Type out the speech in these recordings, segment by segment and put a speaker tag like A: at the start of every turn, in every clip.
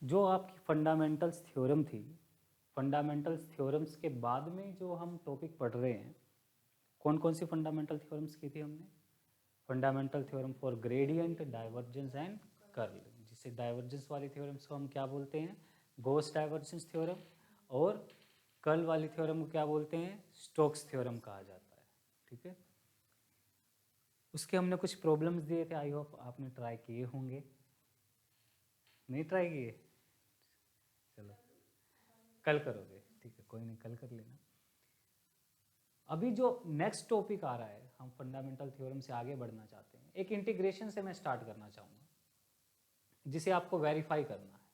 A: जो आपकी fundamentals theorem थी, फंडामेंटल्स थ्योरम्स के बाद में जो हम टॉपिक पढ़ रहे हैं, कौन कौन सी फंडामेंटल थ्योरम्स की थी हमने? Fundamental theorem for gradient, divergence and curl. जिसे डाइवर्जेंस वाली थ्योरम्स को हम क्या बोलते हैं? Gauss divergence theorem. और कर्ल वाली थ्योरम को क्या बोलते हैं? स्टोक्स थ्योरम कहा जाता है। ठीक है, उसके हमने कुछ प्रॉब्लम्स दिए थे, आई होप आपने ट्राई किए होंगे। नहीं ट्राई किए? चलो कल करोगे, ठीक है, कोई नहीं, कल कर लेना। अभी जो नेक्स्ट टॉपिक आ रहा है, हम फंडामेंटल थ्योरम से आगे बढ़ना चाहते हैं। एक इंटीग्रेशन से मैं स्टार्ट करना चाहूँगा, जिसे आपको वेरीफाई करना है।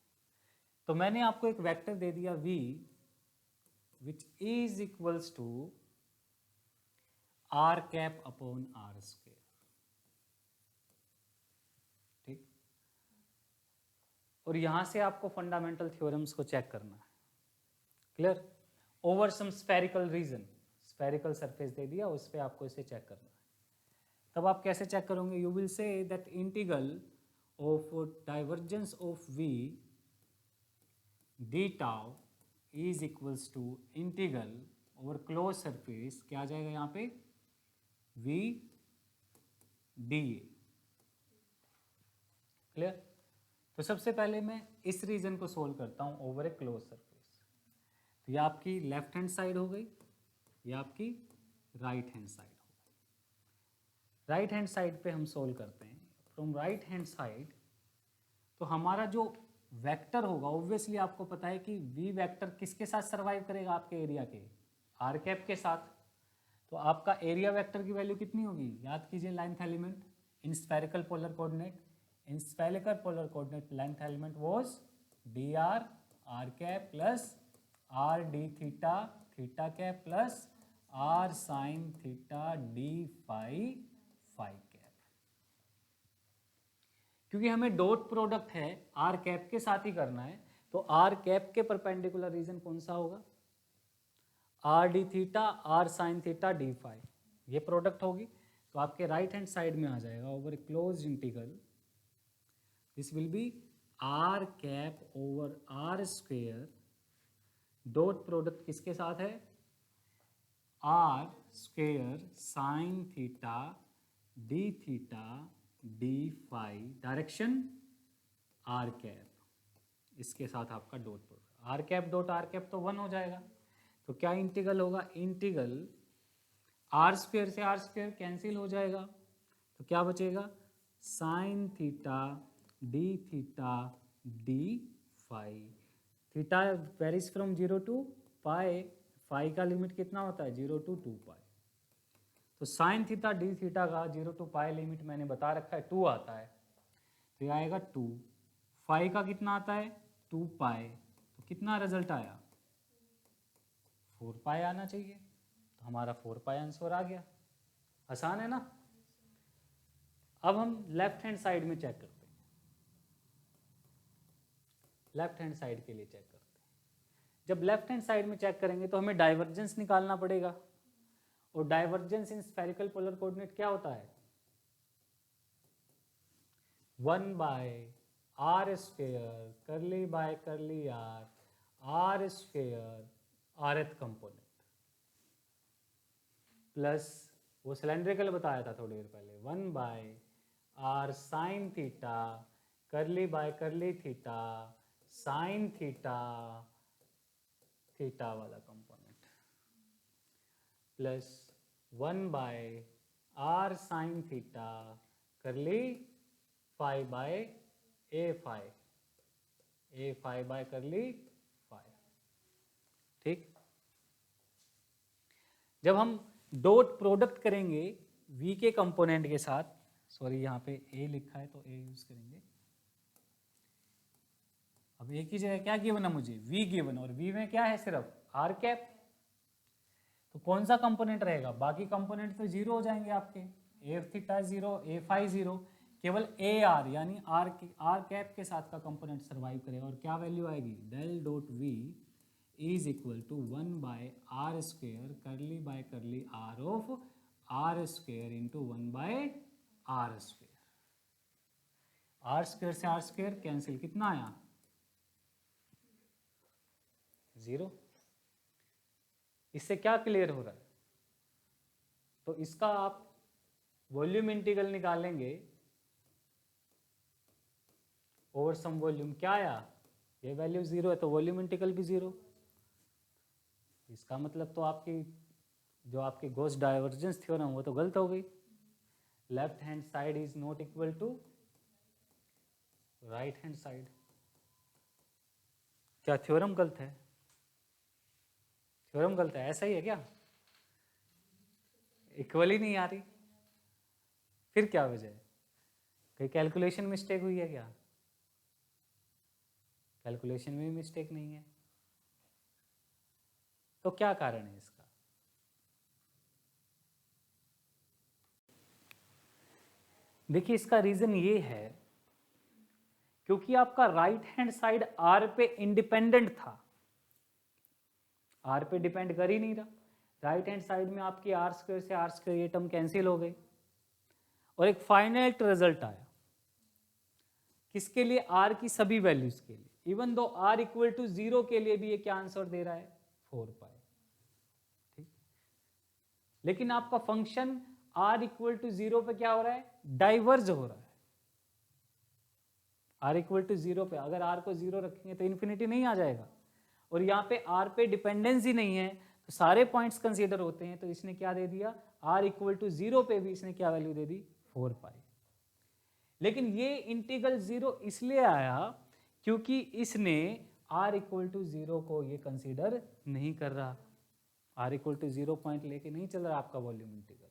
A: तो मैंने आपको एक वेक्टर दे दिया v, which is equals to r cap upon r square. ठीक, और यहां से आपको फंडामेंटल थ्योरम्स को चेक करना है। Clear? Over some spherical region, spherical surface दे दिया, उस पर आपको इसे चेक करना है। तब आप कैसे चेक करोगे? You will say that integral of divergence of v D tau is equals to integral over close surface, क्या आ जाएगा यहाँ पे? v D. क्लियर? तो सबसे पहले मैं इस रीजन को सोल्व करता हूँ ओवर ए क्लोज सरफेस। तो ये आपकी लेफ्ट हैंड साइड हो गई, ये आपकी राइट हैंड साइड हो गई। राइट हैंड साइड पे हम सोल्व करते हैं। फ्रॉम राइट हैंड साइड तो हमारा जो वेक्टर होगा, ऑब्वियसली आपको पता है कि वी वेक्टर किसके साथ सर्वाइव करेगा? आपके एरिया के आर कैप के साथ। तो आपका एरिया वेक्टर की वैल्यू कितनी होगी? याद कीजिए, length element in spherical polar coordinate, in spherical polar coordinate length element was d r r cap plus r d theta theta cap plus r sine theta d phi phi cap. क्योंकि हमें dot product है r cap के साथ ही करना है, तो r cap के परपेंडिकुलर रीजन कौन सा होगा? R d theta r sine theta d phi, ये प्रोडक्ट होगी। तो आपके राइट हैंड साइड में आ जाएगा over close integral, this will be r cap over r square. Dot product किसके साथ है? R square sine theta d theta d phi, direction r cap, इसके साथ आपका dot product. R cap dot r cap तो 1 हो जाएगा। तो क्या इंटीग्रल होगा? इंटीग्रल आर स्क्वेयर से आर स्क्वेयर कैंसिल हो जाएगा, तो क्या बचेगा? Sine theta d phi. Theta varies from 0 to pi, phi का लिमिट कितना होता है? 0 टू 2 पाई। तो साइन थीटा डी थीटा का 0 टू पाई लिमिट मैंने बता रखा है 2 आता है, तो ये आएगा 2। फाई का कितना आता है? 2 पाई। तो कितना रिजल्ट आया? 4 पाई आना चाहिए। तो हमारा 4 पाई आंसर आ गया। आसान है ना? अब हम लेफ्ट हैंड साइड में चेक करते हैं। लेफ्ट हैंड साइड के लिए चेक करते हैं। जब लेफ्ट हैंड साइड में चेक करेंगे तो हमें डाइवर्जेंस निकालना पड़ेगा, और divergence in spherical polar coordinate क्या होता है? 1 by r square curly by curly r square rth component plus, वो सिलेंड्रिकल बताया था थोड़ी देर पहले, 1 by r sine theta curly by curly theta sine theta theta वाला component plus 1 by r sine theta curly phi by A phi by करली phi. ठीक, जब हम डॉट प्रोडक्ट करेंगे v के कंपोनेंट के साथ, सॉरी यहाँ पे a लिखा है तो a यूज करेंगे। अब a की जगह क्या गिवन है मुझे? v गिवन, और v में क्या है? सिर्फ r कैप। तो कौन सा कंपोनेंट रहेगा? बाकी कंपोनेंट तो 0 हो जाएंगे आपके, ए थीटा 0 ए फाई 0, केवल ए आर यानी आर कैप के साथ का कंपोनेंट सर्वाइव करेगा। और क्या वैल्यू आएगी? Del dot v is equal to 1 by r square curly by curly r of r square into 1 by r square. R square से आर स्क्वेयर कैंसिल, कितना आया? 0। इससे क्या क्लियर हो रहा है? तो इसका आप वॉल्यूम इंटीग्रल निकालेंगे ओवर सम वॉल्यूम, क्या आया? ये वैल्यू 0 है तो वॉल्यूम इंटीग्रल भी 0। इसका मतलब तो आपकी जो आपकी गॉस डाइवर्जेंस थ्योरम वो तो गलत हो गई। Left hand side is not equal to right hand side. क्या थ्योरम गलत है? थ्योरम गलत है, ऐसा ही है क्या? इक्वल ही नहीं आ रही, फिर क्या वजह है? कहीं कैलकुलेशन मिस्टेक हुई है क्या? कैलकुलेशन में भी मिस्टेक नहीं है, तो क्या कारण है इसका? देखिए इसका रीजन ये है क्योंकि आपका राइट हैंड साइड आर पे इंडिपेंडेंट था, आर पे डिपेंड कर ही नहीं रहा। राइट हैंड साइड में आपकी आर स्क्वायर से आर स्क्वायर ये टर्म कैंसिल हो गई और एक फाइनाइट रिजल्ट आया किसके लिए? आर की सभी वैल्यूज के लिए। Even though are equal to 0 के लिए भी ये क्या आंसर दे रहा है? 4 पाई। ठीक, लेकिन आपका फंक्शन आर इक्वल टू 0 पे क्या हो रहा है? डाइवर्ज हो रहा है। आर इक्वल टू 0 पे अगर आर को 0 रखेंगे तो इन्फिनिटी नहीं आ जाएगा, और यहाँ पे आर पे डिपेंडेंसी नहीं है तो सारे पॉइंट्स कंसीडर होते हैं। तो इसने क्या दे दिया? आर इक्वल टू 0 पे भी इसने क्या वैल्यू दे दी? 4 पाई। लेकिन ये इंटीग्रल 0 इसलिए आया क्योंकि इसने आर इक्वल टू 0 को ये कंसीडर नहीं कर रहा। आर इक्वल टू 0 पॉइंट लेके नहीं चल रहा आपका वॉल्यूम इंटीग्रल।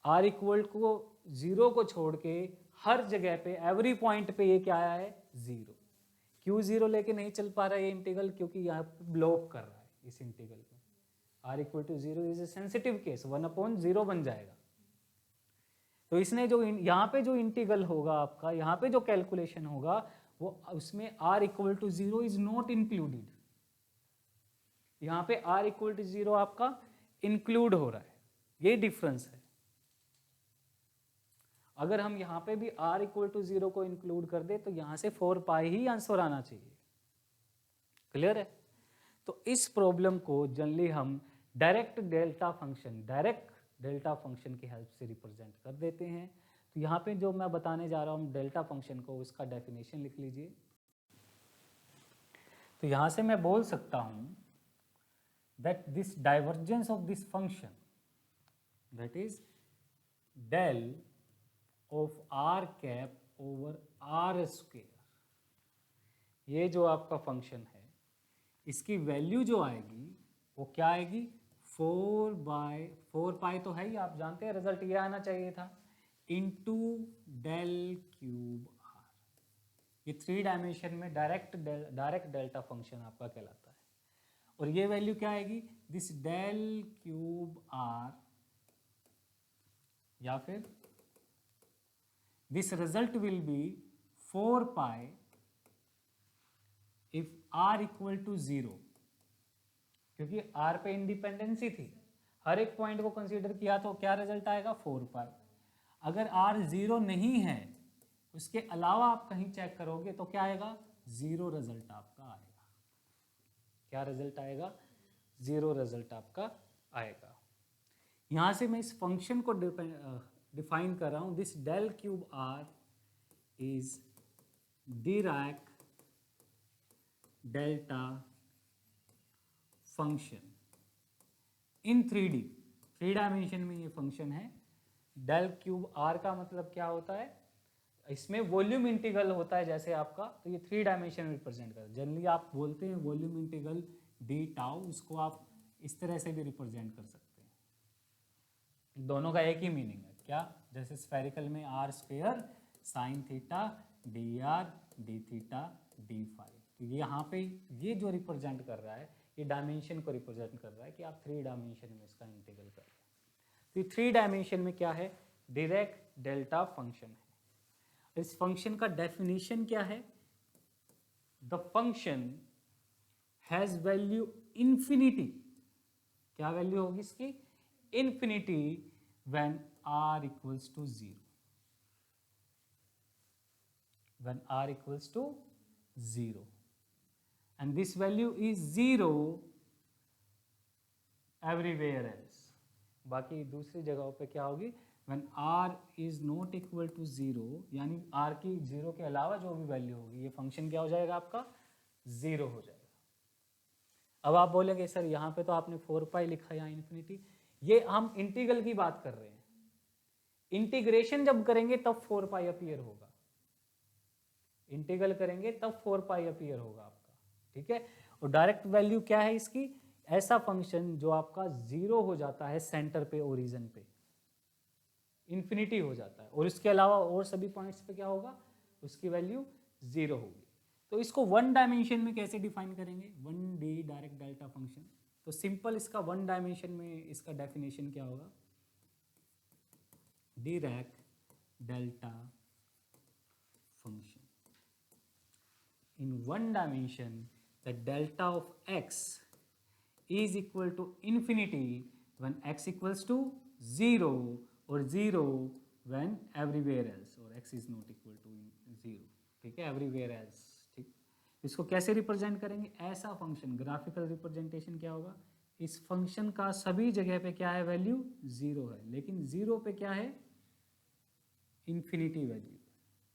A: आर इक्वल को 0 को छोड़ के हर जगह पे एवरी पॉइंट पे ये क्या आया है? 0। क्यों 0 लेके नहीं चल पा रहा है ये इंटीग्रल? क्योंकि यहाँ पे ब्लॉक कर रहा है इस इंटीग्रल को। R equal to 0 is a sensitive case, 1/0 बन जाएगा। तो इसने जो यहाँ पे जो इंटीग्रल होगा आपका, यहाँ पे जो कैलकुलेशन होगा वो उसमें r equal to 0 is not included. यहाँ पे आर इक्वल टू 0 आपका इंक्लूड हो रहा है, ये डिफरेंस है। अगर हम यहाँ पे भी r इक्वल टू 0 को इंक्लूड कर दे तो यहाँ से 4 पाई ही आंसर आना चाहिए। क्लियर है? तो इस प्रॉब्लम को जनरली हम डायरेक्ट डेल्टा फंक्शन की हेल्प से रिप्रेजेंट कर देते हैं। तो यहाँ पे जो मैं बताने जा रहा हूँ डेल्टा फंक्शन को, उसका डेफिनेशन लिख लीजिए। तो यहाँ से मैं बोल सकता हूँ that this divergence of this function, that is del of r cap over r square, ये जो आपका फंक्शन है इसकी वैल्यू जो आएगी वो क्या आएगी? 4 पाई तो है ही, आप जानते हैं रिजल्ट ये आना चाहिए था, इंटू डेल क्यूब आर। ये 3 डायमेंशन में डायरेक्ट डेल्टा फंक्शन आपका कहलाता है। और ये वैल्यू क्या आएगी? दिस डेल क्यूब आर, या फिर this result will be 4 pi if r equal to 0, क्योंकि r पे इंडिपेंडेंसी थी, हर एक पॉइंट को कंसीडर किया तो क्या रिजल्ट आएगा? 4 पाई। अगर r 0 नहीं है, उसके अलावा आप कहीं चेक करोगे तो क्या आएगा? 0 रिजल्ट आपका आएगा। क्या रिजल्ट आएगा? 0 रिजल्ट आपका आएगा। यहां से मैं इस फंक्शन को डिफाइन कर रहा हूं। This del cube r is Dirac delta function in 3D, 3 dimension में ये फंक्शन है। डेल क्यूब आर का मतलब क्या होता है? इसमें वॉल्यूम इंटीग्रल होता है जैसे आपका, तो ये 3 डायमेंशन रिप्रेजेंट कर, जनरली आप बोलते हैं वॉल्यूम इंटीग्रल डी टाउ, उसको आप इस तरह से भी रिप्रेजेंट कर सकते हैं। दोनों का एक ही मीनिंग है, क्या? जैसे स्फेरिकल में r square sine theta d r d theta d phi. तो ये यहाँ पे ये जो रिप्रेजेंट कर रहा है ये डायमेंशन को रिप्रेजेंट कर रहा है कि आप 3 डायमेंशन में इसका इंटीग्रल कर रहे हैं। तो ये 3 डायमेंशन में क्या है? डायरेक्ट डेल्टा फंक्शन है। इस फंक्शन का डेफिनेशन क्या है? The function has value infinity. क्या वैल्यू होगी इसकी? Infinity when r equals to 0, when r equals to 0, and this value is 0 everywhere else. बाकी दूसरी जगहों पे क्या होगी, when r is not equal to 0, यानी r की 0 के अलावा जो भी वैल्यू होगी ये फंक्शन क्या हो जाएगा आपका 0 हो जाएगा। अब आप बोलेंगे सर यहाँ पे तो आपने 4 पाई लिखा या इन्फिनिटी, ये हम इंटीग्रल की बात कर रहे हैं, इंटीग्रेशन जब करेंगे तब 4 पाई अपीयर होगा, इंटीग्रल करेंगे तब 4 पाई अपीयर होगा आपका, ठीक है। और डायरेक्ट वैल्यू क्या है इसकी, ऐसा फंक्शन जो आपका 0 हो जाता है सेंटर पे, ओरिजिन पे इन्फिनिटी हो जाता है, और इसके अलावा और सभी पॉइंट्स पे क्या होगा, उसकी वैल्यू 0 होगी। तो इसको वन डायमेंशन में कैसे डिफाइन करेंगे, 1D डायरेक्ट डेल्टा फंक्शन। तो सिंपल इसका वन डायमेंशन में इसका डेफिनेशन क्या होगा, Dirac delta function. In one dimension, the delta of x is equal to infinity when x equals to 0 or 0 when everywhere else, or x is not equal to 0, ठीक है, everywhere else, ठीक। इसको कैसे represent करेंगे, ऐसा function, graphical representation क्या होगा, इस फंक्शन का सभी जगह पे क्या है, वैल्यू 0 है, लेकिन 0 पे क्या है, इन्फिनिटी वैल्यू,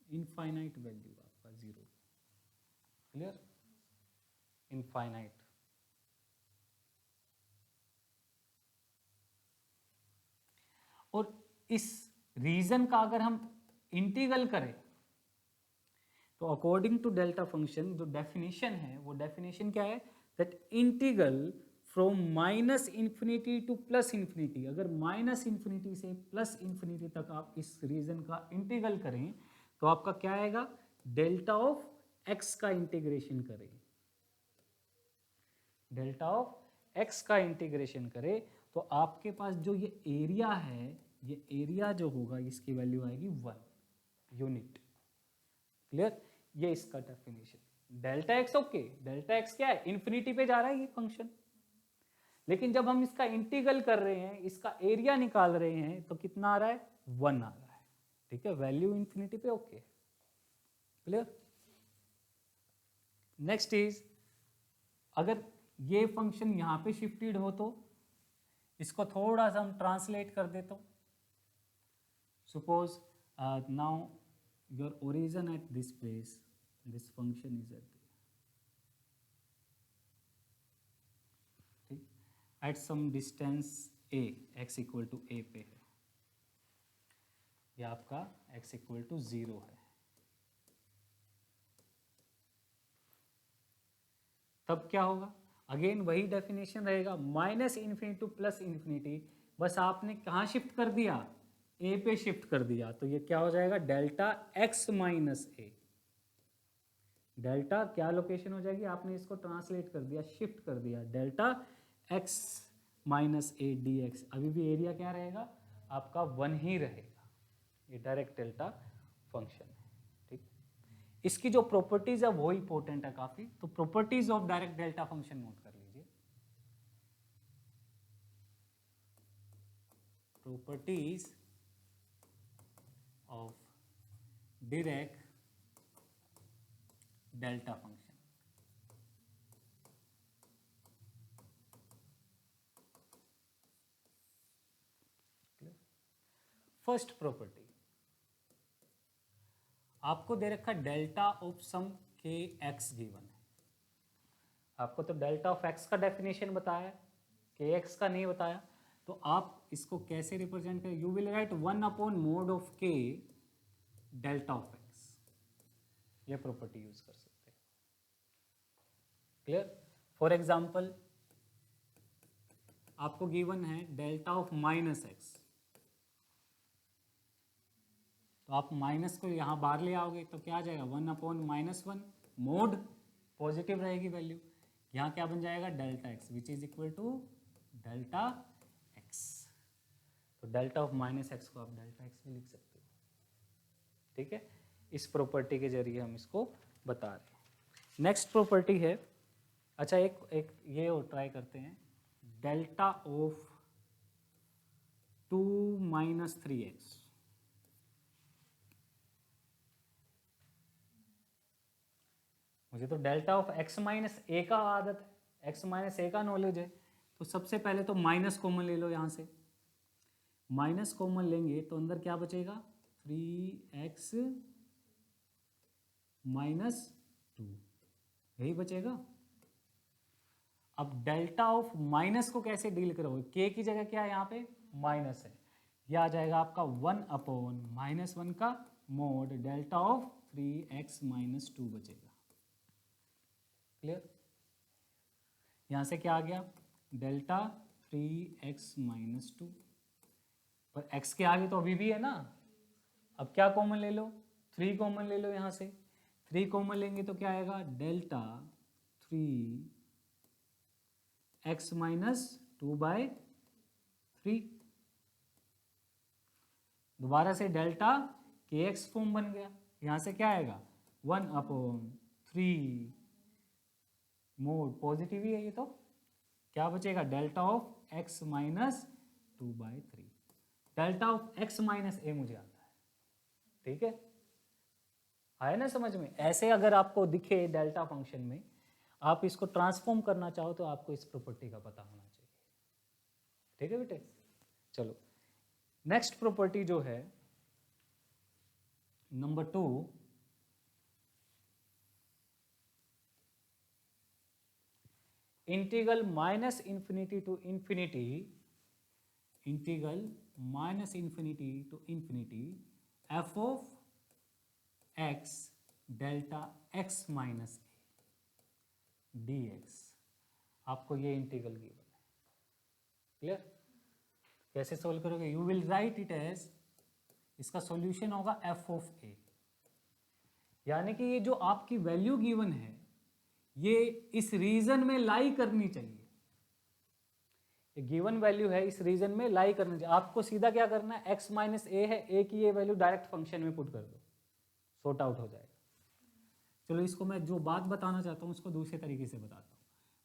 A: इनफाइनाइट वैल्यू आपका 0, क्लियर, इनफाइनाइट। और इस रीजन का अगर हम इंटीग्रल करें तो अकॉर्डिंग टू डेल्टा फंक्शन जो डेफिनेशन है, वो डेफिनेशन क्या है, that integral from minus infinity two plus infinity, अगर माइनस इन्फिनिटी से प्लस इन्फिनिटी तक आप इस रीजन का इंटीग्रल करें तो आपका क्या आएगा, डेल्टा ऑफ एक्स का इंटीग्रेशन करें, डेल्टा ऑफ एक्स का इंटीग्रेशन करें तो आपके पास जो ये एरिया है, ये एरिया जो होगा इसकी वैल्यू आएगी 1 यूनिट, क्लियर। ये इसका definition, delta x, okay, delta x क्या है, इन्फिनिटी पे जा रहा है ये फंक्शन, लेकिन जब हम इसका इंटीग्रल कर रहे हैं, इसका एरिया निकाल रहे हैं तो कितना आ रहा है, 1 आ रहा है, ठीक है, वैल्यू इन्फिनिटी पे, ओके, क्लियर। नेक्स्ट इज, अगर ये फंक्शन यहां पे शिफ्टेड हो तो इसको थोड़ा सा हम ट्रांसलेट कर देते हो, suppose now your origin at this place, this function is at at some distance a, x equal to a पे है, यह आपका x इक्वल टू 0 है, तब क्या होगा, अगेन वही डेफिनेशन रहेगा, minus infinity two plus infinity, बस आपने कहाँ शिफ्ट कर दिया, a पे शिफ्ट कर दिया, तो ये क्या हो जाएगा, delta x minus a, delta क्या लोकेशन हो जाएगी, आपने इसको ट्रांसलेट कर दिया, शिफ्ट कर दिया, delta x minus a d x, अभी भी एरिया क्या रहेगा आपका 1 ही रहेगा, ये डायरेक्ट डेल्टा फंक्शन है, ठीक। इसकी जो प्रॉपर्टीज है वो इंपॉर्टेंट है काफी, तो properties of direct delta function note कर लीजिए, properties of direct delta function. First property, आपको दे रखा डेल्टा ऑफ सम के एक्स गिवन है, आपको तो डेल्टा ऑफ एक्स का डेफिनेशन बताया है, के एक्स का नहीं बताया, तो आप इसको कैसे रिप्रेजेंट करें, you will right 1 upon mode of के डेल्टा ऑफ एक्स, ये प्रॉपर्टी यूज कर सकते हैं, क्लियर। फॉर एग्जाम्पल आपको गिवन है डेल्टा ऑफ माइनस एक्स, तो आप माइनस को यहाँ बाहर ले आओगे तो क्या आ जाएगा, 1 अपॉन -1, मोड पॉजिटिव रहेगी वैल्यू, यहाँ क्या बन जाएगा, delta x which is equal to delta x, तो डेल्टा ऑफ माइनस एक्स को आप डेल्टा एक्स भी लिख सकते हो, ठीक है। इस प्रॉपर्टी के जरिए हम इसको बता रहे हैं। नेक्स्ट प्रॉपर्टी है, अच्छा एक ये और ट्राई करते हैं, डेल्टा ऑफ 2 - 3x, मुझे तो डेल्टा ऑफ x माइनस ए का आदत है, x माइनस ए का नॉलेज है। तो सबसे पहले तो माइनस कॉमन ले लो, यहाँ से माइनस कॉमन लेंगे तो अंदर क्या बचेगा, 3x माइनस 2, यही बचेगा। अब डेल्टा ऑफ माइनस को कैसे डील करोगे, k की जगह क्या है यहाँ पे माइनस है, यह आ जाएगा आपका 1/-1 का mode delta of 3x minus 2 बचेगा। क्लियर? यहाँ से क्या आ गया, डेल्टा 3x माइनस 2, पर x के आगे तो अभी भी है ना। अब क्या कॉमन ले लो, 3 कॉमन ले लो, यहाँ से 3 कॉमन लेंगे तो क्या आएगा, डेल्टा 3x माइनस 2/3। दोबारा से डेल्टा kx फॉर्म बन गया, यहाँ से क्या आएगा 1/3 मोड पॉजिटिव ही है ये, तो क्या बचेगा delta of x minus 2/3। Delta of x minus a मुझे आता है, ठीक है, आया ना समझ में। ऐसे अगर आपको दिखे डेल्टा फंक्शन में, आप इसको ट्रांसफॉर्म करना चाहो तो आपको इस प्रॉपर्टी का पता होना चाहिए, ठीक है बेटे। चलो नेक्स्ट प्रॉपर्टी जो है number 2, integral minus infinity to infinity, integral minus infinity to infinity f of x delta x minus a d x. आपको ये इंटीग्रल गिवन है, क्लियर? कैसे सोल्व करोगे, you will write it as, इसका सॉल्यूशन होगा एफ ऑफ ए, यानी कि ये जो आपकी वैल्यू गिवन है ये इस रीजन में लाई करनी चाहिए। ये गिवन वैल्यू है, इस रीजन में लाई करनी चाहिए। आपको सीधा क्या करना है, x माइनस ए है, a की ये वैल्यू डायरेक्ट फंक्शन में पुट कर दो, सॉर्ट आउट हो जाएगा। चलो इसको मैं जो बात बताना चाहता हूँ उसको दूसरे तरीके से बताता हूँ।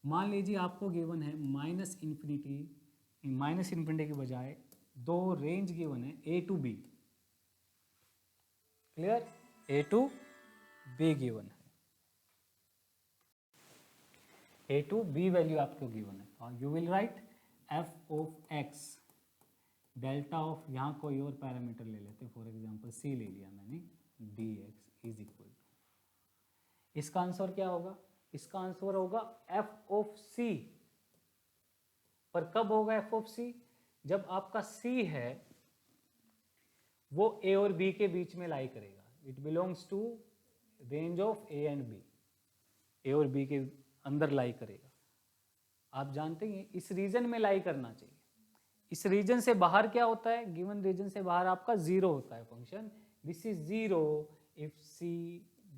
A: मान लीजिए आपको गिवन है माइनस इन्फिनिटी की बजाय दो रेंज गिवन है a टू b, क्लियर, a टू b गिवन है, a टू b वैल्यू आपको गिवन है, और you will write f of x delta of, यहाँ कोई और पैरामीटर ले लेते, फॉर एग्जांपल c ले लिया मैंने, dx इज इक्वल टू, इसका आंसर क्या होगा, इसका आंसर होगा f ऑफ c। पर कब होगा f ऑफ c, जब आपका c है वो a और b के बीच में लाई करेगा, it belongs to range of a and b, a और b के अंदर लाई करेगा। आप जानते हैं इस रीजन में लाई करना चाहिए। इस रीजन से बाहर क्या होता है, गिवन रीजन से बाहर आपका जीरो होता है function, this is zero if c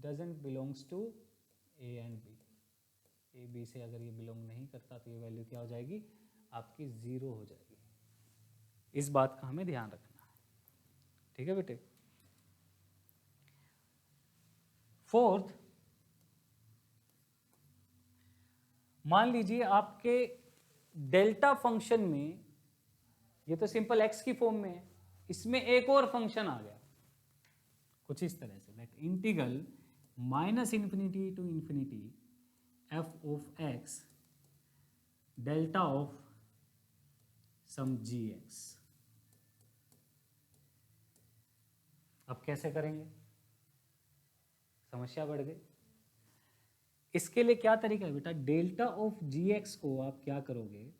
A: doesn't belongs to a and b। a b से अगर ये बिलोंग नहीं करता तो ये वैल्यू क्या हो जाएगी, आपकी जीरो हो जाएगी। इस बात का हमें ध्यान रखना है, ठीक है बेटे। फोर्थ, मान लीजिए आपके डेल्टा फंक्शन में, ये तो सिंपल x की फॉर्म में है, इसमें एक और फंक्शन आ गया कुछ इस तरह से, that integral minus infinity to infinity f of x delta of some g x. अब कैसे करेंगे, समस्या बढ़ गई। इसके लिए क्या तरीका है बेटा, डेल्टा ऑफ जी एक्स को आप क्या करोगे,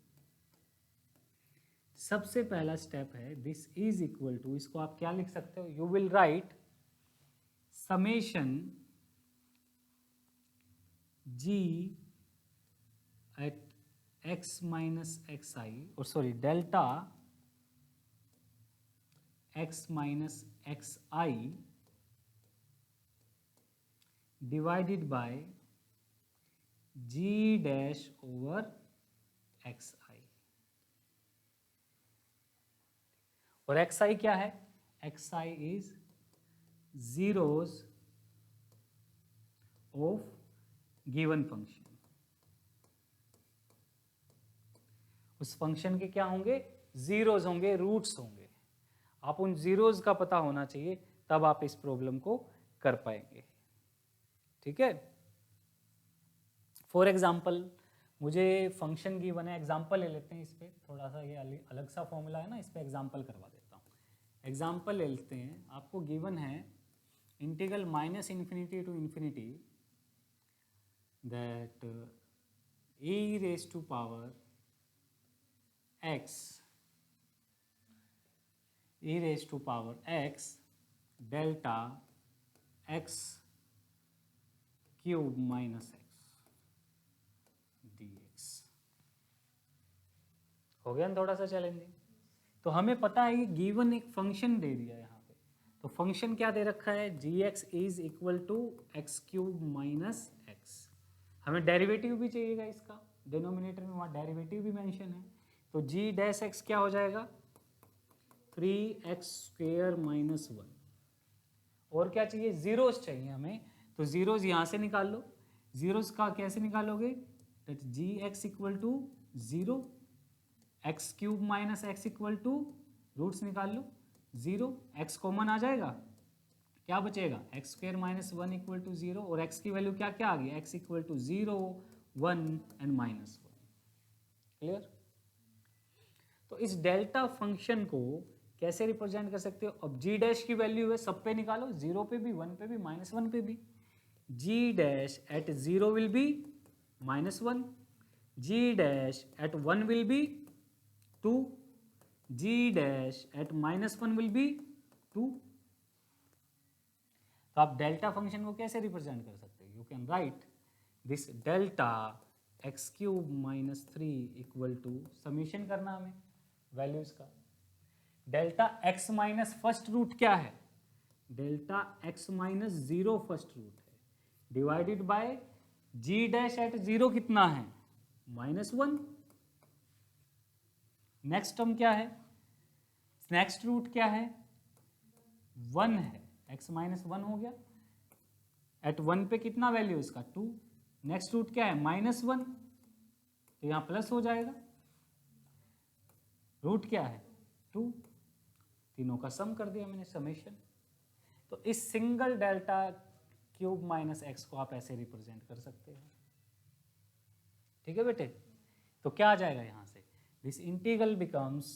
A: सबसे पहला स्टेप है दिस इज इक्वल टू, इसको आप क्या लिख सकते हो, you will write summation g at x minus x i, और sorry delta x minus x i divided by g dash over x i. और एक्स आई क्या है, x i is zeros of given function. उस function के क्या होंगे, zeros होंगे, roots होंगे। आप उन जीरोस का पता होना चाहिए, तब आप इस प्रॉब्लम को कर पाएंगे, ठीक है। फॉर एग्जाम्पल मुझे फंक्शन गिवन है, एग्जाम्पल ले लेते हैं इस पर, थोड़ा सा ये अलग सा फॉर्मूला है ना, इस पर एग्जाम्पल करवा देता हूँ। एग्जाम्पल ले लेते हैं, आपको गिवन है integral minus infinity to infinity that e raise to power x e raise to power x delta x cube minus x dx। हो गया ना थोड़ा सा चैलेंजिंग। तो हमें पता है ये गिवन एक फंक्शन दे दिया है यहाँ पे, तो फंक्शन क्या दे रखा है, gx is equal to x cube minus x. हमें डेरिवेटिव भी चाहिएगा इसका, डिनोमिनेटर में वहाँ डेरिवेटिव भी मेंशन है, तो g डैश x क्या हो जाएगा 3x स्क्वेयर माइनस 1। और क्या चाहिए, जीरोस चाहिए हमें, तो जीरोस यहाँ से निकाल लो। जीरोस का कैसे निकालोगे, that g x equal to zero, x cube minus x equal to roots निकाल लो जीरो, एक्स कॉमन आ जाएगा, क्या बचेगा x square minus 1 equal to zero, और एक्स की वैल्यू क्या क्या आ गई, x equal to 0 1 and minus 1। Clear. तो इस डेल्टा फंक्शन को कैसे रिप्रेजेंट कर सकते हो, अब जी डैश की वैल्यू है सब पे निकालो, 0 पे भी, 1 पे भी, माइनस 1 पे भी। G dash at 0 will be minus 1, g dash at 1 will be 2, g dash at minus 1 will be 2। तो आप डेल्टा फंक्शन को कैसे रिप्रेजेंट कर सकते हो, you can write this delta x cube minus 3 equal to, summation करना हमें values का, delta x minus first root क्या है, delta x minus 0 first root है, divided by g dash at 0 कितना है माइनस 1। नेक्स्ट टर्म क्या है, नेक्स्ट रूट क्या है 1 है, x माइनस 1 हो गया, एट 1 पे कितना वैल्यू इसका 2, नेक्स्ट रूट क्या है माइनस 1, तो यहाँ प्लस हो जाएगा, रूट क्या है 2, तीनों का सम कर दिया मैंने, समेशन। तो इस single delta cube minus x को आप ऐसे रिप्रेजेंट कर सकते हो। ठीक है बेटे, तो क्या आ जाएगा यहाँ से, this integral becomes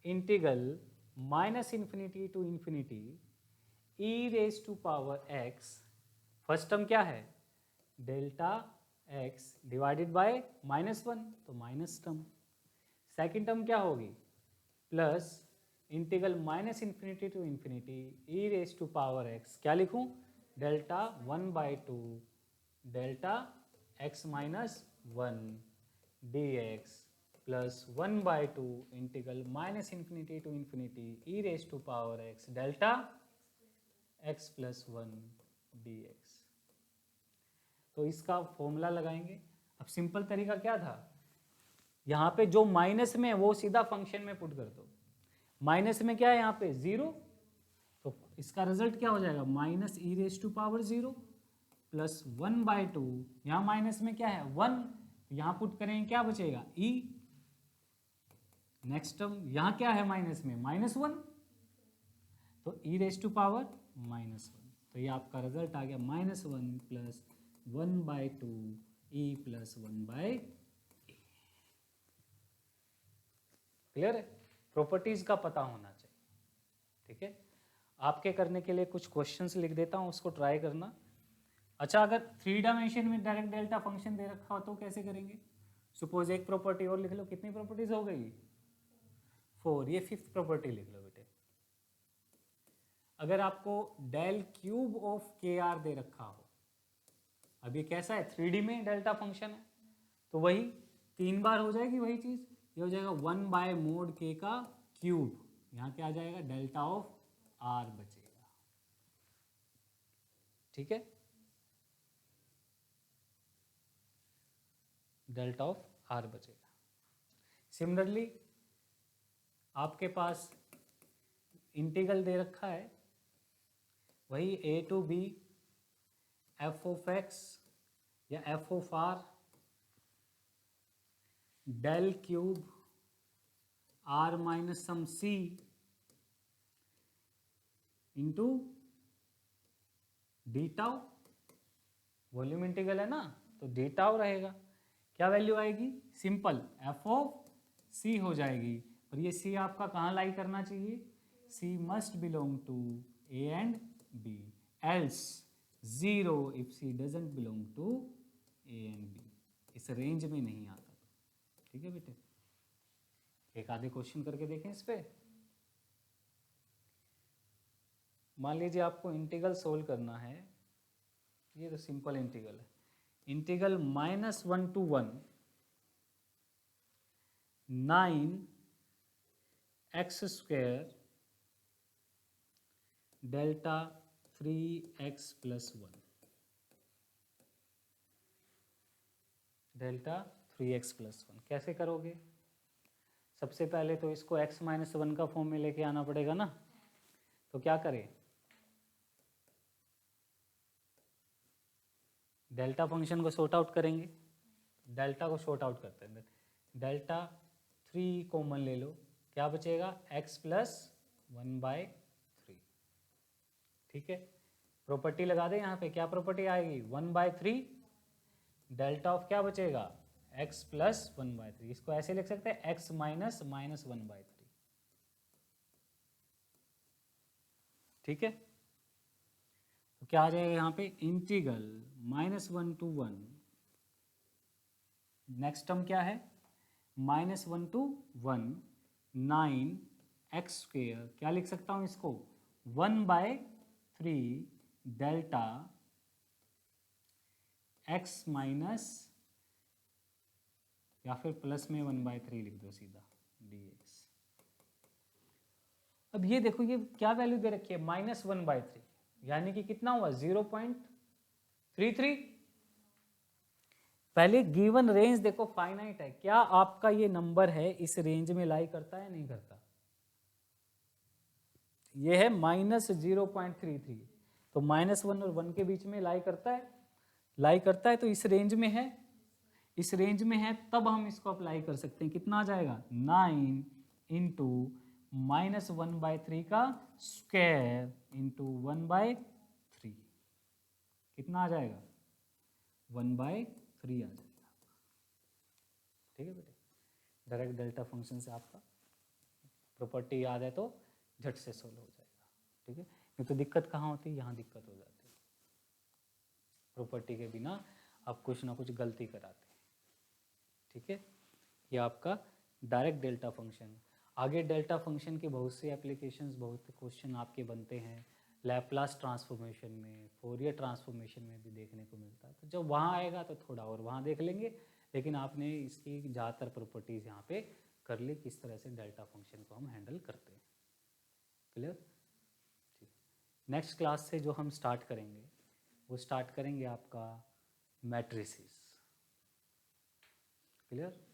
A: integral minus infinity to infinity e raise to power x, first term क्या है delta x divided by minus 1, तो माइनस टर्म, सेकेंड टर्म क्या होगी plus integral minus infinity to infinity e raise to power x, क्या लिखूं delta 1 by 2 delta x minus 1 d x plus 1 by 2 integral minus infinity to infinity e raise to power x delta x plus 1 d x. तो इसका formula लगाएंगे। अब simple तरीका क्या था, यहाँ पे जो माइनस में है वो सीधा फंक्शन में पुट कर दो, माइनस में क्या है यहाँ पे 0, तो इसका रिजल्ट क्या हो जाएगा minus e raise to power 0 plus 1 by 2, यहाँ माइनस में क्या है 1, यहाँ पुट करेंगे क्या बचेगा e, नेक्स्ट टर्म यहाँ क्या है माइनस में माइनस 1, तो ई रेज टू पावर माइनस 1, तो ये आपका रिजल्ट आ गया minus 1 plus 1 by 2 E plus 1 by. Clear है, प्रॉपर्टीज का पता होना चाहिए। ठीक है, आपके करने के लिए कुछ क्वेश्चंस लिख देता हूँ, उसको ट्राई करना। अच्छा, अगर 3 डायमेंशन में डायरेक्ट डेल्टा फंक्शन दे रखा हो तो कैसे करेंगे, सपोज एक प्रॉपर्टी और लिख लो, कितनी प्रॉपर्टीज हो गई 4, ये 5th प्रॉपर्टी लिख लो बेटे। अगर आपको डेल क्यूब ऑफ के आर दे रखा हो, अब ये कैसा है 3D में डेल्टा फंक्शन है, तो वही 3 बार हो जाएगी वही चीज, ये हो जाएगा 1 बाय मोड के का क्यूब, यहाँ क्या आ जाएगा डेल्टा ऑफ आर बचेगा। ठीक है, डेल्टा ऑफ आर बचेगा। सिमिलरली आपके पास इंटीग्रल दे रखा है, वही a to b f of x या f of r del cube r minus some c into d tau, volume integral है ना, तो डी टाउ रहेगा। क्या वैल्यू आएगी? सिंपल एफ ऑफ सी हो जाएगी। और ये सी आपका कहाँ लाई करना चाहिए? C must belong to a and b, else 0 if c doesn't belong to a and b, इस रेंज में नहीं आता तो। ठीक है बेटे, एक आधे क्वेश्चन करके देखें इस पे। मान लीजिए आपको इंटीग्रल सोल्व करना है, ये तो सिंपल इंटीग्रल है, integral -1 to 1 9x² delta 3x + 1 delta 3x + 1 कैसे करोगे? सबसे पहले तो इसको x - 1 का फॉर्म में लेके आना पड़ेगा ना। तो क्या करें, डेल्टा फंक्शन को सॉर्ट आउट करेंगे। डेल्टा को सॉर्ट आउट करते हैं, डेल्टा 3 कॉमन ले लो, क्या बचेगा? x + 1/3। ठीक है, प्रॉपर्टी लगा दे यहाँ पे, क्या प्रॉपर्टी आएगी? 1/3 डेल्टा ऑफ क्या बचेगा? x + 1/3। इसको ऐसे लिख सकते हैं x - -1/3। ठीक है, तो क्या आ जाएगा यहाँ पे? इंटीग्रल -1 to 1, नेक्स्ट टर्म क्या है? -1 to 1 9x², क्या लिख सकता हूँ इसको? 1/3 डेल्टा x माइनस, या फिर प्लस में 1/3 लिख दो सीधा dx। अब ये देखो, ये क्या वैल्यू दे रखी है? -1/3, यानी कि कितना हुआ? 0.33। पहले गिवन रेंज देखो फाइनाइट है, क्या आपका ये नंबर है इस रेंज में लाई करता है नहीं करता? ये है -0.33, तो -1 और 1 के बीच में लाई करता है, लाई करता है, तो इस रेंज में है, इस रेंज में है, तब हम इसको अप्लाई कर सकते हैं। कितना आ जाएगा? 9 इंटू -1/3 का स्क्वायर इंटू 1/3, कितना आ जाएगा? 1/3 आ जाएगा। ठीक है बेटे, डायरेक्ट डेल्टा फंक्शन से आपका प्रॉपर्टी याद है तो झट से सोल्व हो जाएगा। ठीक है, नहीं तो दिक्कत कहाँ होती है? यहाँ दिक्कत हो जाती है, प्रॉपर्टी के बिना आप कुछ ना कुछ गलती कराते हैं। ठीक है, ये आपका डायरेक्ट डेल्टा फंक्शन। आगे डेल्टा फंक्शन के बहुत से एप्लीकेशंस, बहुत क्वेश्चन आपके बनते हैं, लैप्लास ट्रांसफॉर्मेशन में, फोरियर ट्रांसफॉर्मेशन में भी देखने को मिलता है। तो जब वहाँ आएगा तो थोड़ा और वहाँ देख लेंगे, लेकिन आपने इसकी ज़्यादातर प्रॉपर्टीज़ यहाँ पे कर ली, किस तरह से डेल्टा फंक्शन को हम हैंडल करते हैं। क्लियर? ठीक, नेक्स्ट क्लास से जो हम स्टार्ट करेंगे वो स्टार्ट करेंगे आपका मैट्रिसेस। क्लियर?